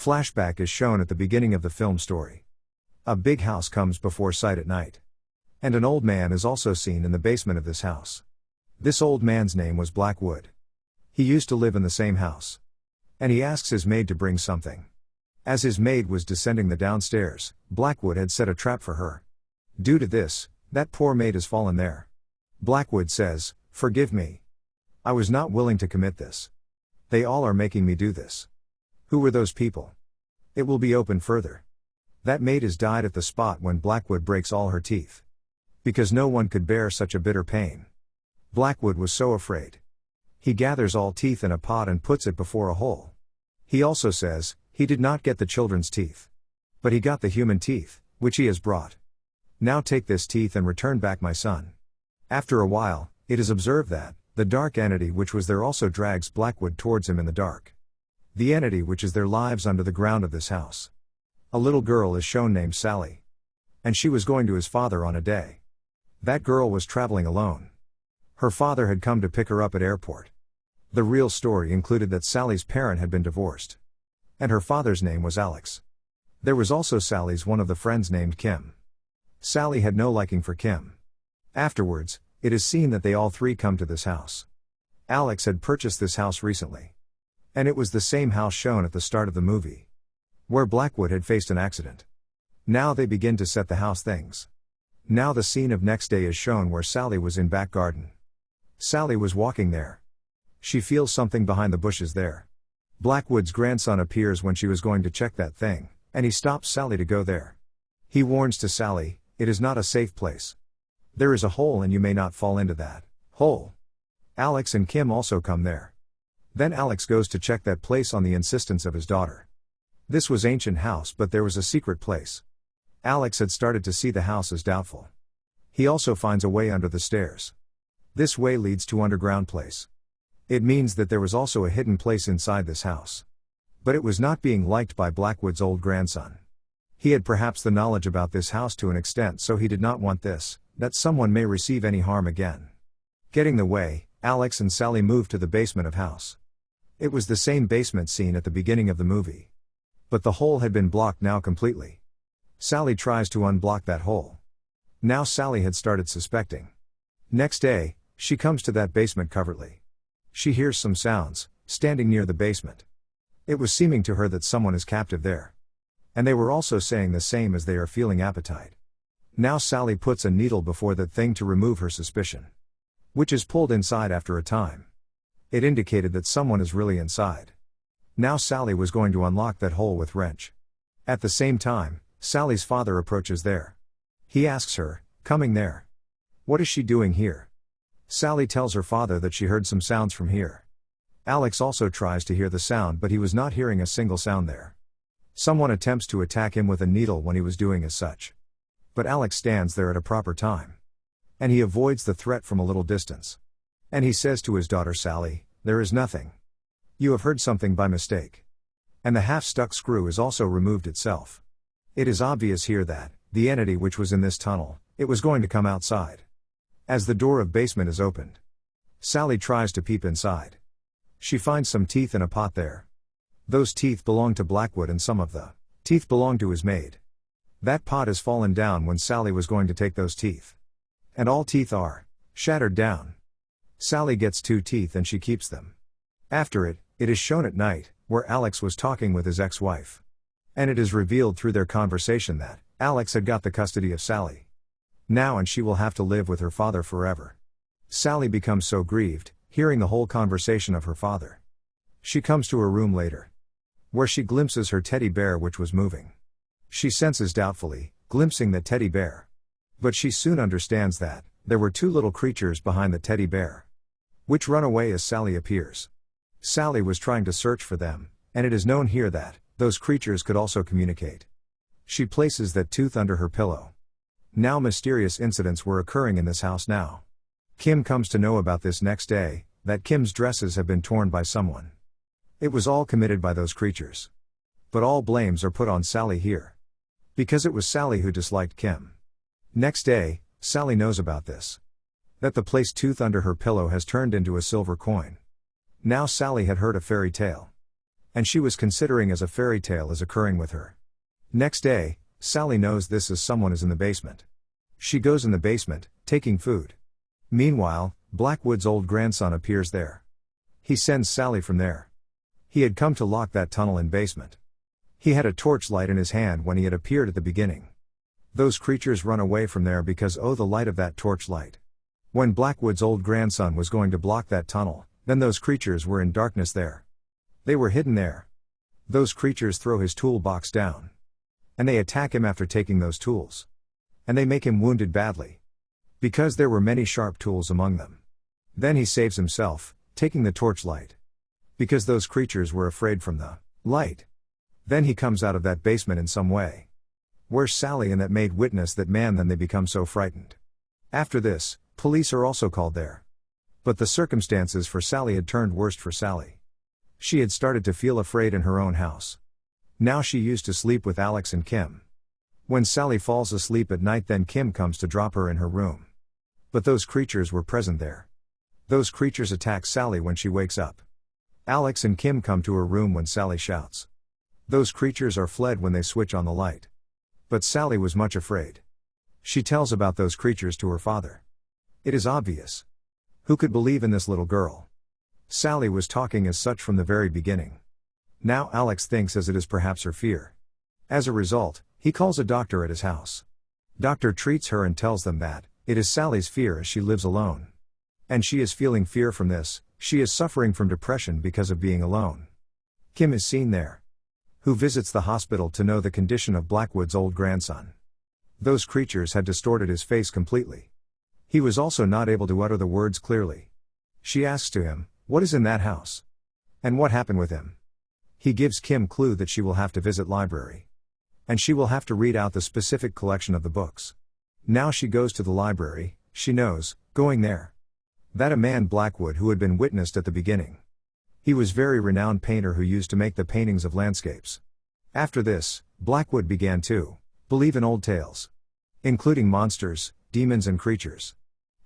Flashback is shown at the beginning of the film story. A big house comes before sight at night. And an old man is also seen in the basement of this house. This old man's name was Blackwood. He used to live in the same house. And he asks his maid to bring something. As his maid was descending the downstairs, Blackwood had set a trap for her. Due to this, that poor maid has fallen there. Blackwood says, "Forgive me. I was not willing to commit this. They all are making me do this." Who were those people? It will be opened further. That maid has died at the spot when Blackwood breaks all her teeth. Because no one could bear such a bitter pain. Blackwood was so afraid. He gathers all teeth in a pot and puts it before a hole. He also says, he did not get the children's teeth. But he got the human teeth, which he has brought. Now take this teeth and return back my son. After a while, it is observed that, the dark entity which was there also drags Blackwood towards him in the dark. The entity which is there lives under the ground of this house. A little girl is shown named Sally. And she was going to his father on a day. That girl was traveling alone. Her father had come to pick her up at airport. The real story included that Sally's parent had been divorced. And her father's name was Alex. There was also Sally's one of the friends named Kim. Sally had no liking for Kim. Afterwards, it is seen that they all three come to this house. Alex had purchased this house recently. And it was the same house shown at the start of the movie. Where Blackwood had faced an accident. Now they begin to set the house things. Now the scene of next day is shown where Sally was in back garden. Sally was walking there. She feels something behind the bushes there. Blackwood's grandson appears when she was going to check that thing, and he stops Sally to go there. He warns to Sally, "It is not a safe place. There is a hole and you may not fall into that hole." Alex and Kim also come there. Then Alex goes to check that place on the insistence of his daughter. This was ancient house but there was a secret place. Alex had started to see the house as doubtful. He also finds a way under the stairs. This way leads to underground place. It means that there was also a hidden place inside this house. But it was not being liked by Blackwood's old grandson. He had perhaps the knowledge about this house to an extent so he did not want this, that someone may receive any harm again. Getting the way, Alex and Sally moved to the basement of house. It was the same basement scene at the beginning of the movie. But the hole had been blocked now completely. Sally tries to unblock that hole. Now Sally had started suspecting. Next day, she comes to that basement covertly. She hears some sounds, standing near the basement. It was seeming to her that someone is captive there. And they were also saying the same as they are feeling appetite. Now Sally puts a needle before that thing to remove her suspicion. Which is pulled inside after a time. It indicated that someone is really inside. Now Sally was going to unlock that hole with wrench. At the same time, Sally's father approaches there. He asks her, "Coming there? What is she doing here?" Sally tells her father that she heard some sounds from here. Alex also tries to hear the sound but he was not hearing a single sound there. Someone attempts to attack him with a needle when he was doing as such. But Alex stands there at a proper time. And he avoids the threat from a little distance. And he says to his daughter Sally, "There is nothing. You have heard something by mistake." And the half-stuck screw is also removed itself. It is obvious here that, the entity which was in this tunnel, it was going to come outside. As the door of basement is opened, Sally tries to peep inside. She finds some teeth in a pot there. Those teeth belong to Blackwood and some of the teeth belong to his maid. That pot has fallen down when Sally was going to take those teeth. And all teeth are shattered down. Sally gets 2 teeth and she keeps them. After it is shown at night, where Alex was talking with his ex-wife. And it is revealed through their conversation that, Alex had got the custody of Sally. Now and she will have to live with her father forever. Sally becomes so grieved, hearing the whole conversation of her father. She comes to her room later. Where she glimpses her teddy bear which was moving. She senses doubtfully, glimpsing the teddy bear. But she soon understands that, there were 2 little creatures behind the teddy bear. Which run away as Sally appears. Sally was trying to search for them, and it is known here that, those creatures could also communicate. She places that tooth under her pillow. Now mysterious incidents were occurring in this house now. Kim comes to know about this next day, that Kim's dresses have been torn by someone. It was all committed by those creatures. But all blames are put on Sally here. Because it was Sally who disliked Kim. Next day, Sally knows about this. That the placed tooth under her pillow has turned into a silver coin. Now Sally had heard a fairy tale. And she was considering as a fairy tale is occurring with her. Next day, Sally knows this as someone is in the basement. She goes in the basement, taking food. Meanwhile, Blackwood's old grandson appears there. He sends Sally from there. He had come to lock that tunnel in basement. He had a torchlight in his hand when he had appeared at the beginning. Those creatures run away from there because the light of that torchlight. When Blackwood's old grandson was going to block that tunnel, then those creatures were in darkness there. They were hidden there. Those creatures throw his toolbox down. And they attack him after taking those tools. And they make him wounded badly. Because there were many sharp tools among them. Then he saves himself, taking the torchlight. Because those creatures were afraid from the light. Then he comes out of that basement in some way. Where's Sally and that maid witness that man, then they become so frightened. After this, police are also called there. But the circumstances for Sally had turned worst for Sally. She had started to feel afraid in her own house. Now she used to sleep with Alex and Kim. When Sally falls asleep at night, then Kim comes to drop her in her room. But those creatures were present there. Those creatures attack Sally when she wakes up. Alex and Kim come to her room when Sally shouts. Those creatures are fled when they switch on the light. But Sally was much afraid. She tells about those creatures to her father. It is obvious. Who could believe in this little girl? Sally was talking as such from the very beginning. Now Alex thinks as it is perhaps her fear. As a result, he calls a doctor at his house. Doctor treats her and tells them that it is Sally's fear as she lives alone. And she is feeling fear from this, she is suffering from depression because of being alone. Kim is seen there. Who visits the hospital to know the condition of Blackwood's old grandson. Those creatures had distorted his face completely. He was also not able to utter the words clearly. She asks to him, what is in that house? And what happened with him? He gives Kim clue that she will have to visit library. And she will have to read out the specific collection of the books. Now she goes to the library, she knows, going there. That a man Blackwood who had been witnessed at the beginning. He was very renowned painter who used to make the paintings of landscapes. After this, Blackwood began to believe in old tales. Including monsters, demons and creatures.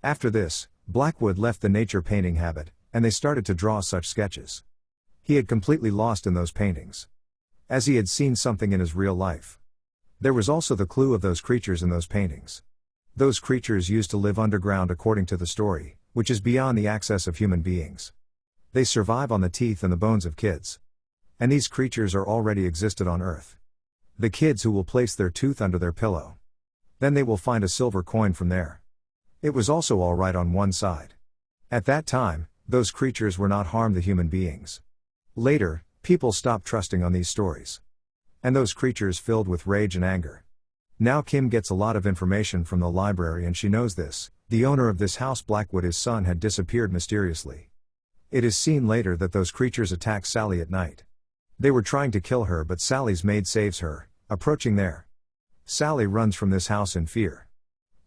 After this, Blackwood left the nature painting habit, and they started to draw such sketches. He had completely lost in those paintings. As he had seen something in his real life. There was also the clue of those creatures in those paintings. Those creatures used to live underground according to the story, which is beyond the access of human beings. They survive on the teeth and the bones of kids. And these creatures are already existed on Earth. The kids who will place their tooth under their pillow. Then they will find a silver coin from there. It was also all right on one side. At that time, those creatures were not harmed the human beings. Later, people stopped trusting on these stories. And those creatures filled with rage and anger. Now Kim gets a lot of information from the library and she knows this, the owner of this house Blackwood, his son, had disappeared mysteriously. It is seen later that those creatures attack Sally at night. They were trying to kill her but Sally's maid saves her, approaching there. Sally runs from this house in fear.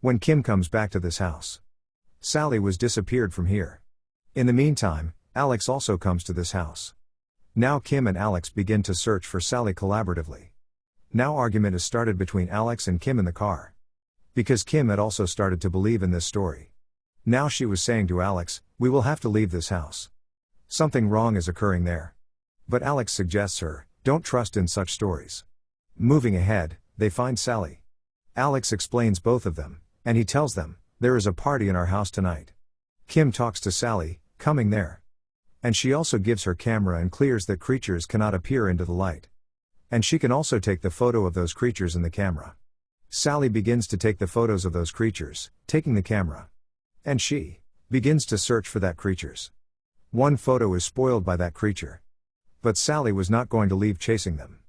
When Kim comes back to this house. Sally was disappeared from here. In the meantime, Alex also comes to this house. Now Kim and Alex begin to search for Sally collaboratively. Now argument is started between Alex and Kim in the car. Because Kim had also started to believe in this story. Now she was saying to Alex, we will have to leave this house. Something wrong is occurring there. But Alex suggests her, don't trust in such stories. Moving ahead, they find Sally. Alex explains both of them, and he tells them, there is a party in our house tonight. Kim talks to Sally, coming there. And she also gives her camera and clears that creatures cannot appear into the light. And she can also take the photo of those creatures in the camera. Sally begins to take the photos of those creatures, taking the camera. And she begins to search for that creatures. One photo is spoiled by that creature. But Sally was not going to leave chasing them.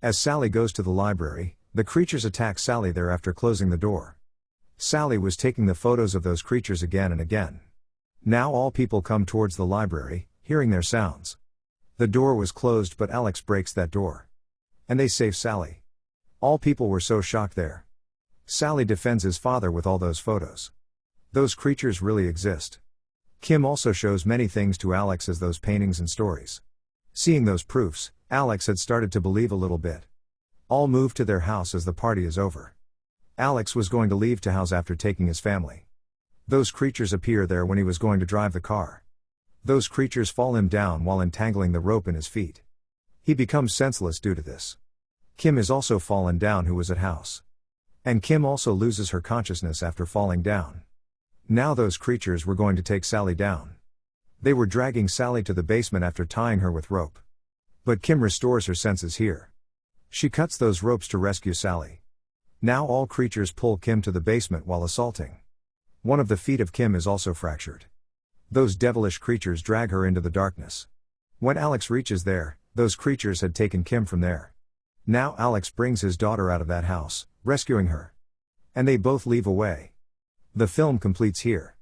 As Sally goes to the library, the creatures attack Sally there after closing the door. Sally was taking the photos of those creatures again and again. Now all people come towards the library, hearing their sounds. The door was closed but Alex breaks that door. And they save Sally. All people were so shocked there. Sally defends his father with all those photos. Those creatures really exist. Kim also shows many things to Alex as those paintings and stories. Seeing those proofs, Alex had started to believe a little bit. All moved to their house as the party is over. Alex was going to leave to house after taking his family. Those creatures appear there when he was going to drive the car. Those creatures fall him down while entangling the rope in his feet. He becomes senseless due to this. Kim is also fallen down, who was at house. And Kim also loses her consciousness after falling down. Now those creatures were going to take Sally down. They were dragging Sally to the basement after tying her with rope. But Kim restores her senses here. She cuts those ropes to rescue Sally. Now all creatures pull Kim to the basement while assaulting. One of the feet of Kim is also fractured. Those devilish creatures drag her into the darkness. When Alex reaches there, those creatures had taken Kim from there. Now Alex brings his daughter out of that house, rescuing her. And they both leave away. The film completes here.